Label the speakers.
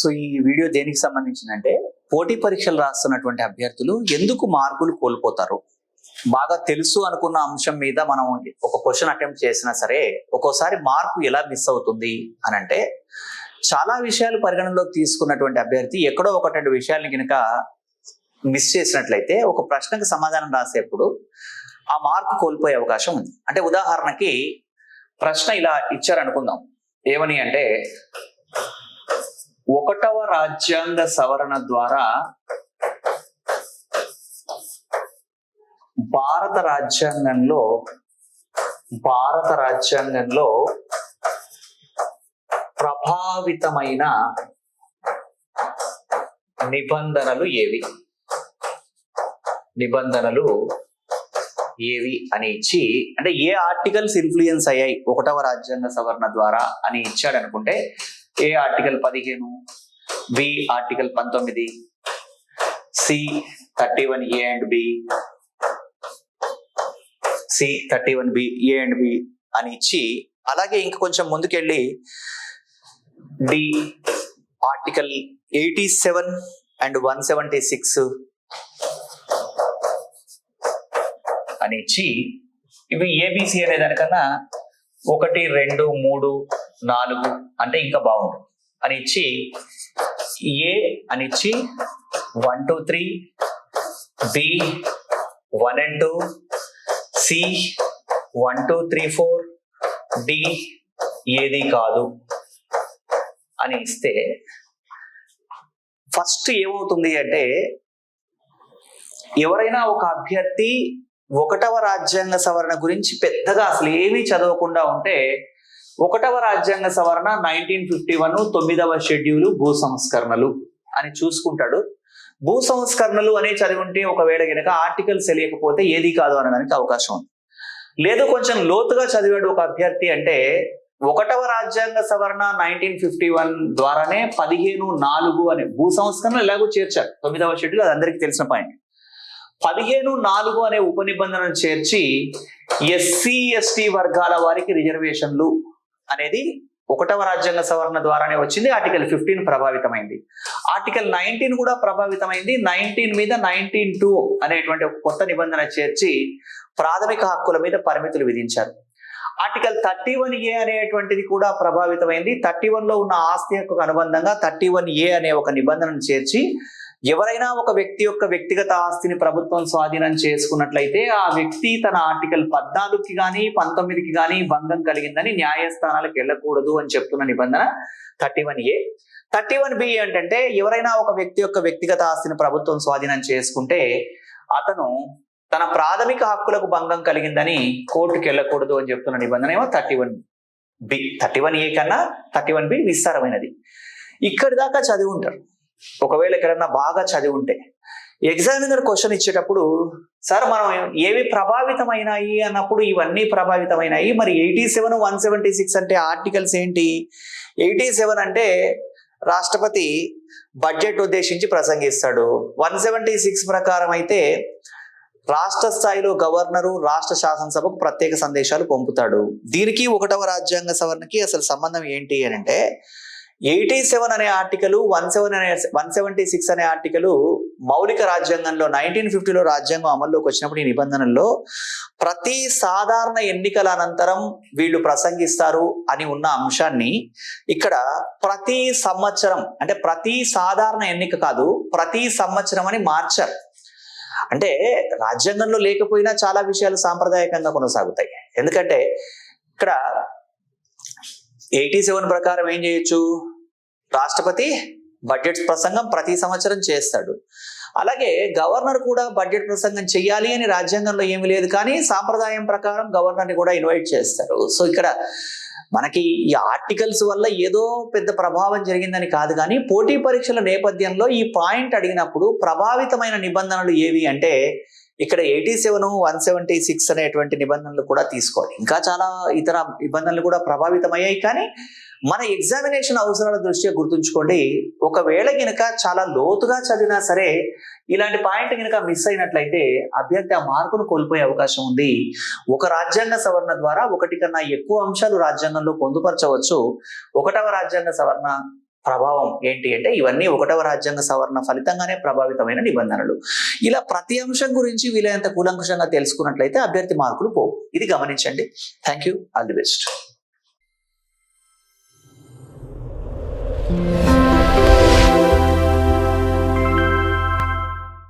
Speaker 1: So ఈ video దేనికి సంబంధించిందంటే పోటీ పరీక్షలు రాస్తున్నటువంటి అభ్యర్థులు ఎందుకు మార్కులు కోల్పోతారు. బాగా తెలుసు అనుకున్న అంశం మీద మనం ఒక క్వశ్చన్ అటెంప్ట్ చేసినా సరే ఒక్కోసారి మార్పు ఎలా మిస్ అవుతుంది అని అంటే చాలా విషయాలు పరిగణనలోకి తీసుకున్నటువంటి అభ్యర్థి ఎక్కడో ఒకటి రెండు విషయాలను కనుక మిస్ చేసినట్లయితే ఒక ప్రశ్నకు సమాధానం రాసేప్పుడు ఆ మార్పు కోల్పోయే అవకాశం ఉంది. అంటే ఉదాహరణకి ప్రశ్న ఇలా ఇచ్చారనుకుందాం, ఏమని అంటే 1వ రాజ్యాంగ సవరణ ద్వారా భారత రాజ్యాంగంలో ప్రభావితమైన నిబంధనలు ఏవి అని ఇచ్చి, అంటే ఏ ఆర్టికల్స్ ఇన్ఫ్లుయెన్స్ అయ్యాయి 1వ రాజ్యాంగ సవరణ ద్వారా అని ఇచ్చాడు అనుకుంటే A article 15, B article 19, C 31A and B, C 31B A and B అని ఇచ్చి, అలాగే ఇంక కొంచెం ముందుకెళ్ళి డి ఆర్టికల్ 87 అండ్ 176 అని ఇచ్చి, ఇవి ఏబిసి అనే దానికన్నా 1, 2, 3, 4 అంటే ఇంకా బాగుంటుంది అని ఇచ్చి, ఏ అని ఇచ్చి 1, 2, 3, బి 1 and 2, సి 1, 2, 3, 4, డి ఏది కాదు అని ఇస్తే ఫస్ట్ ఏమవుతుంది అంటే, ఎవరైనా ఒక అభ్యర్థి 1వ రాజ్యాంగ సవరణ గురించి పెద్దగా అసలు ఏమీ చదవకుండా ఉంటే 1వ రాజ్యాంగ సవరణ 1951 9వ షెడ్యూలు భూ సంస్కరణలు అని చూసుకుంటాడు. భూ సంస్కరణలు అనే చదివి ఉంటే ఒకవేళ కనుక ఆర్టికల్స్ తెలియకపోతే ఏది కాదు అనడానికి అవకాశం ఉంది. లేదు కొంచెం లోతుగా చదివాడు ఒక అభ్యర్థి అంటే 1వ రాజ్యాంగ సవరణ 1951 ద్వారానే 15(4) అనే భూ సంస్కరణలు ఎలాగో చేర్చారు 9వ షెడ్యూల్, అది అందరికీ తెలిసిన పాయింట్. 15(4) అనే ఉపనిబంధనను చేర్చి ఎస్సీ ఎస్టీ వర్గాల వారికి రిజర్వేషన్లు అనేది 1వ రాజ్యాంగ సవరణ ద్వారానే వచ్చింది. ఆర్టికల్ 15 ప్రభావితమైంది, ఆర్టికల్ 19 కూడా ప్రభావితమైంది. 19 మీద 19(2) అనేటువంటి ఒక కొత్త నిబంధన చేర్చి ప్రాథమిక హక్కుల మీద పరిమితులు విధించారు. ఆర్టికల్ 31A అనేటువంటిది కూడా ప్రభావితమైంది. 31లో ఉన్న ఆస్తి హక్కుకు అనుబంధంగా 31A అనే ఒక నిబంధనను చేర్చి ఎవరైనా ఒక వ్యక్తి యొక్క వ్యక్తిగత ఆస్తిని ప్రభుత్వం స్వాధీనం చేసుకున్నట్లయితే ఆ వ్యక్తి తన ఆర్టికల్ 14కి కానీ 19కి కానీ భంగం కలిగిందని న్యాయస్థానాలకు వెళ్ళకూడదు అని చెప్తున్న నిబంధన 31A. 31B ఏంటంటే, ఎవరైనా ఒక వ్యక్తి యొక్క వ్యక్తిగత ఆస్తిని ప్రభుత్వం స్వాధీనం చేసుకుంటే అతను తన ప్రాథమిక హక్కులకు భంగం కలిగిందని కోర్టుకు వెళ్ళకూడదు అని చెప్తున్న నిబంధన ఏమో 31B. 31A కన్నా 31B విస్తారమైనది. ఇక్కడి దాకా చదివి ఉంటారు. ఒకవేళ ఎక్కడన్నా బాగా చదివి ఉంటే ఎగ్జామినర్ క్వశ్చన్ ఇచ్చేటప్పుడు, సార్ మనం ఏవి ప్రభావితమైనాయి అన్నప్పుడు ఇవన్నీ ప్రభావితమైనాయి, మరి 87, 176 అంటే ఆర్టికల్స్ ఏంటి? 87 అంటే రాష్ట్రపతి బడ్జెట్ ఉద్దేశించి ప్రసంగిస్తాడు. 176 ప్రకారం అయితే రాష్ట్ర స్థాయిలో గవర్నరు రాష్ట్ర శాసనసభకు ప్రత్యేక సందేశాలు పంపుతాడు. దీనికి 1వ రాజ్యాంగ సవరణకి అసలు సంబంధం ఏంటి అని అంటే, 87 అనే ఆర్టికల్ 176 అనే ఆర్టికల్ మౌలిక రాజ్యాంగంలో 1950లో రాజ్యాంగం అమల్లోకి వచ్చినప్పుడు ఈ నిబంధనల్లో ప్రతి సాధారణ ఎన్నికల అనంతరం వీళ్ళు ప్రసంగిస్తారు అని ఉన్న అంశాన్ని ఇక్కడ ప్రతి సంవత్సరం, అంటే ప్రతి సాధారణ ఎన్నిక కాదు ప్రతి సంవత్సరం అని మార్చారు. అంటే రాజ్యాంగంలో లేకపోయినా చాలా విషయాలు సాంప్రదాయకంగా కొనసాగుతాయి. ఎందుకంటే ఇక్కడ 87 ప్రకారం ఏం చేయొచ్చు, రాష్ట్రపతి బడ్జెట్ ప్రసంగం ప్రతి సంవత్సరం చేస్తాడు. అలాగే గవర్నర్ కూడా బడ్జెట్ ప్రసంగం చెయ్యాలి అని రాజ్యాంగంలో ఏమీ లేదు, కానీ సాంప్రదాయం ప్రకారం గవర్నర్ని కూడా ఇన్వైట్ చేస్తారు. సో ఇక్కడ మనకి ఈ ఆర్టికల్స్ వల్ల ఏదో పెద్ద ప్రభావం జరిగిందని కాదు, కానీ పోటీ పరీక్షల నేపథ్యంలో ఈ పాయింట్ అడిగినప్పుడు ప్రభావితమైన నిబంధనలు ఏవి అంటే ఇక్కడ 87, 176 అనేటువంటి నిబంధనలు కూడా తీసుకోవాలి. ఇంకా చాలా ఇతర నిబంధనలు కూడా ప్రభావితమయ్యాయి, కానీ మన ఎగ్జామినేషన్ అవసరాల దృష్ట్యా గుర్తుంచుకోండి, ఒకవేళ గనక చాలా లోతుగా చదివినా సరే ఇలాంటి పాయింట్ గనక మిస్ అయినట్లయితే అభ్యర్థి ఆ మార్కును కోల్పోయే అవకాశం ఉంది. ఒక రాజ్యాంగ సవరణ ద్వారా ఒకటి కన్నా ఎక్కువ అంశాలు రాజ్యాంగంలో పొందుపరచవచ్చు. 1వ రాజ్యాంగ సవరణ ప్రభావం ఏంటి అంటే ఇవన్నీ 1వ రాజ్యాంగ సవరణ ఫలితంగానే ప్రభావితమైన నిబంధనలు. ఇలా ప్రతి అంశం గురించి వీలైనంత కూలంకుషంగా తెలుసుకున్నట్లయితే అభ్యర్థి మార్కులు పోవు. ఇది గమనించండి. Thank you. All the best.